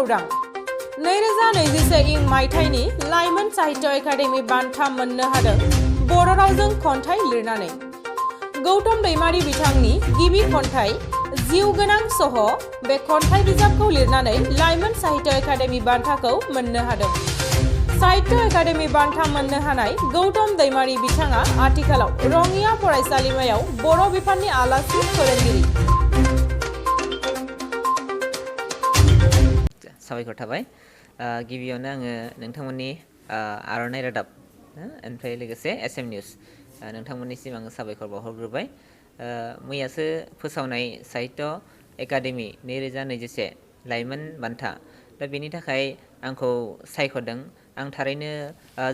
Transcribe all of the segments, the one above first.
खौरां 2021 इं मायथाइनि लाइमोन साहित्य एकाडेमि बान्था मोननो हादों बर' रावजों खन्थाइ लिरनानै गौतम दैमारि बिथांनि गिबि खन्थाइ जिउ गोनां सह बे खन्थाइ बिजाबखौ लिरनानै लाइमोन साहित्य एकाडेमि बान्थाखौ मोननो हादों। साहित्य एकाडेमि बान्था मोननो हानाय गौतम दैमारि बिथाङा आथिखालाव रङिया फरायसालिमायाव बर' बिफाननि आलासि फोरोंगिरि। साबायखर थाबाय गिबियावनो आङो नोंथांमोननि आर'नाइ रादाब ओमफ्राय लोगोसे एसएम निउज नोंथांमोननिसिम आङो साबायखर बावहरग्रोबाय। मैयासो फोसावनाय साहित्य एकाडेमि 2021 लाइमोन बान्था दा बेनि थाखाय आंखौ सायख'दों। आं थारैनो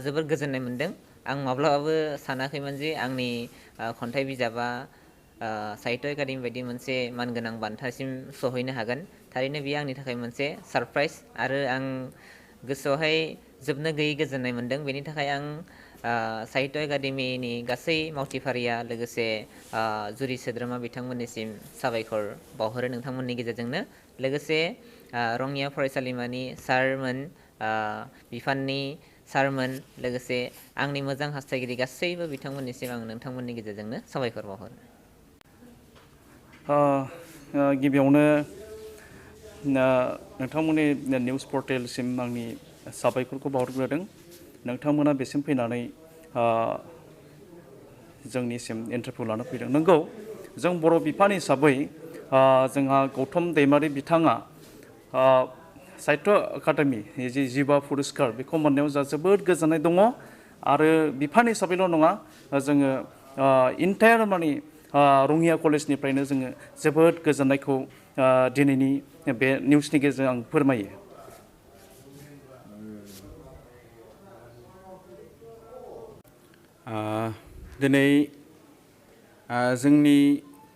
जोबोर गोजोननाय मोनदों। आं माब्लाबाबो सानाखैमोन जे आंनि खन्थाइ बिजाबा साहित्य एकाडेमि बायदि मोनसे मानगोनां बान्थासिम सहैनो हागोन। थारैनो बेयो आंनि थाखाय मोनसे सारप्राइज आरो आं गोसोआवहाय जोबनो गैयै गोजोननाय मोनदों। बेनि थाखाय आं साहित्य एकाडेमिनि गासै मावथिफारिया लोगोसे जुरि सोद्रोमा बिथांमोननिसिम साबायखर बावहरो नोंथांमोननि गेजेरजोंनो। लोगोसे रङिया फरायसालिमानि सारमोन, बिफाननि सारमोन, लोगोसे आंनि मोजां हास्थायगिरि गासैबो बिथांमोननिसिम आं नोंथांमोननि गेजेरजोंनो साबायखर बावहरो। गिबियावनो नोंथांमोननि निउज पर्टेलसिम आंनि साबायखरखौ बावहरग्रोदों। नोंथांमोना बेसिम फैनानै जोंनिसिम इन्टारभिउ लानो फैदों। नंगौ, जों बर' बिफान हिसाबै जोंहा गौतम दैमारि बिथाङा साहित्य एकाडेमि जि जिबा पुरस्कार बेखौ मोननायाव जा जोबोद गोजोननाय दङ। आरो बिफान हिसाबैल' नङा, जोङो इन्टायार माने रङिया कलेजनिफ्रायनो जोङो जोबोद गोजोननायखौ दिनैनि बे निउसनि गेजेरजों आं फोरमायो। दिनै जोंनि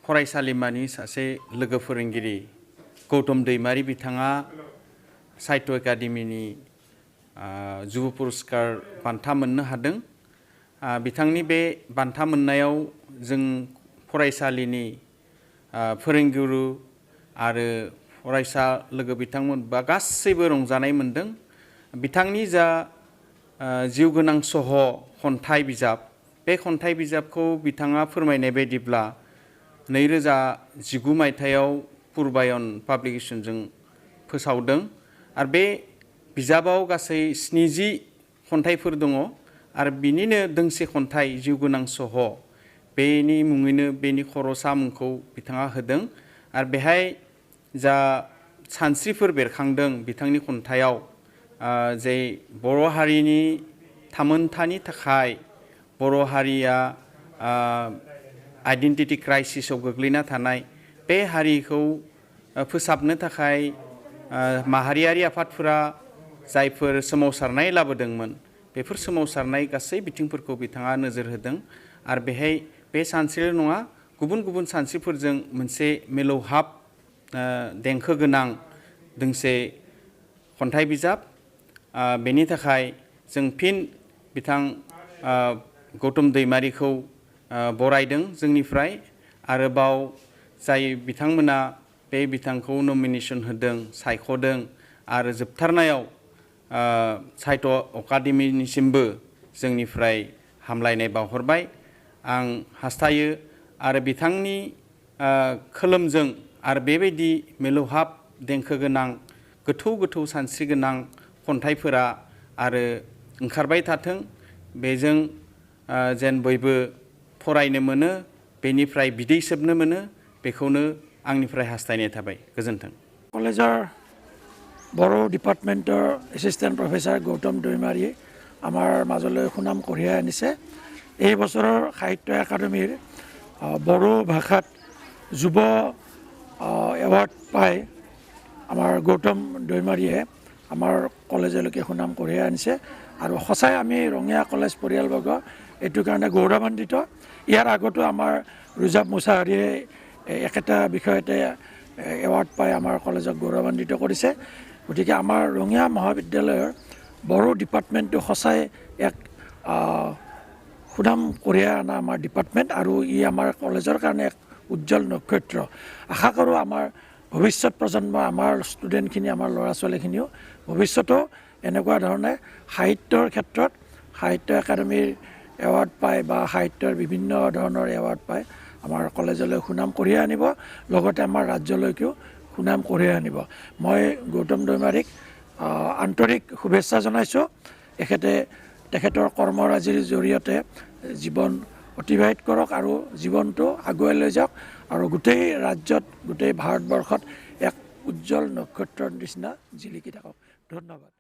फरायसालिमानि सासे लोगो फोरोंगिरि गौतम दैमारि बिथाङा साहित्य एकाडेमिनि जुब पुरस्कार बान्था मोननो हादों। बिथांनि बे बान्था मोननायाव जों फरायसालिनि फोरोंगुरु आरो फरायसा लोगो बिथांमोन बा गासैबो रंजानाय मोनदों। बिथांनि जा जिउ गोनां सह खन्थाइ बिजाब, बे खन्थाइ बिजाबखौ बिथाङा फोरमायनाय बायदिब्ला 2019 मायथाइयाव पुर्बायन पाब्लिकेसनजों फोसावदों। आरो बे बिजाबाव गासै 70 खन्थाइफोर दङ आरो बिनिनो दोंसे खन्थाइ जिउ गोनां सह बेनि मुङैनो बेनि खर'सा मुंखौ बिथाङा होदों। आरो बेहाय जा सानस्रिफोर बेरखांदों बिथांनि खन्थाइयाव, जे बर' हारिनि थामोनथानि थाखाय बर' हारिया आइडेन्टिटि क्राइसिसाव गोग्लैना थानाय, बे हारिखौ फोसाबनो थाखाय माहारियारि आफादफोरा जायफोर सोमावसारनाय लाबोदोंमोन, बेफोर सोमावसारनाय गासै बिथिंफोरखौ बिथाङा नोजोर होदों। आरो बेहाय बे सानस्रिल' नङा, गुबुन गुबुन सानस्रिफोरजों मोनसे मिलौहाब देंखो गोनां दोंसे खन्थाइ बिजाब। बेनि थाखाय जों फिन बिथां गौतम दैमारिखौ बरायदों जोंनिफ्राय। आरोबाव जाय बिथांमोना बे बिथांखौ नमिनेसन होदों, सायख'दों आरो जोबथारनायाव साहित्य एकाडेमिनिसिमबो जोंनिफ्राय हामलायनाय बावहरबाय। आं हास्थायो आरो बिथांनि खोलोमजों आरो बेबायदि मिलौहाब देंखो गोनां गोथौ गोथौ सानस्रि गोनां खन्थाइफोरा आरो ओंखारबाय थाथों। बेजों जेन बयबो फरायनो मोनो, बेनिफ्राय बिदै सोबनो मोनो, बेखौनो आंनिफ्राय हास्थायनाय थाबाय। गोजोन्थों। कलेजर बर' डिपार्टमेन्টৰ এছিষ্টেণ্ট প্ৰফেচাৰ গৌতম দৈমাৰীয়ে আমাৰ মাজলৈ সুনাম কঢ়িয়াই আনিছে। এই বছৰৰ সাহিত্য একাডেমীৰ বড়ো ভাষাত যুৱ এৱাৰ্ড পাই আমাৰ গৌতম দৈমাৰীয়ে আমাৰ কলেজলৈকে সুনাম কঢ়িয়াই আনিছে। আৰু সঁচাই আমি ৰঙিয়া কলেজ পৰিয়ালবৰ্গ এইটো কাৰণে গৌৰৱান্বিত। ইয়াৰ আগতো আমাৰ ৰুজাব মুছাহাৰীয়ে একেটা বিষয়তে এৱাৰ্ড পাই আমাৰ কলেজক গৌৰৱান্বিত কৰিছে। গতিকে আমাৰ ৰঙিয়া মহাবিদ্যালয়ৰ বড়ো ডিপাৰ্টমেণ্টটো সঁচাই এক সুনাম কঢ়িয়াই অনা আমাৰ ডিপাৰ্টমেণ্ট, আৰু ই আমাৰ কলেজৰ কাৰণে এক উজ্জ্বল নক্ষত্ৰ। আশা কৰোঁ আমাৰ ভৱিষ্যত প্ৰজন্ম আমাৰ ষ্টুডেণ্টখিনি আমাৰ ল'ৰা ছোৱালীখিনিও ভৱিষ্যতেও এনেকুৱা ধৰণে সাহিত্যৰ ক্ষেত্ৰত সাহিত্য একাডেমীৰ এৱাৰ্ড পায় বা সাহিত্যৰ বিভিন্ন ধৰণৰ এৱাৰ্ড পায় আমাৰ কলেজলৈ সুনাম কঢ়িয়াই আনিব, লগতে আমাৰ ৰাজ্যলৈকেও সুনাম কঢ়িয়াই আনিব। মই গৌতম দৈমাৰীক আন্তৰিক শুভেচ্ছা জনাইছোঁ। তেখেতৰ কৰ্মৰাজিৰ জৰিয়তে জীৱন অতিবাহিত কৰক আৰু জীৱনটো আগুৱাই লৈ যাওক আৰু গোটেই ৰাজ্যত গোটেই ভাৰতবৰ্ষত এক উজ্জ্বল নক্ষত্ৰৰ নিচিনা জিলিকি থাকক। ধন্যবাদ।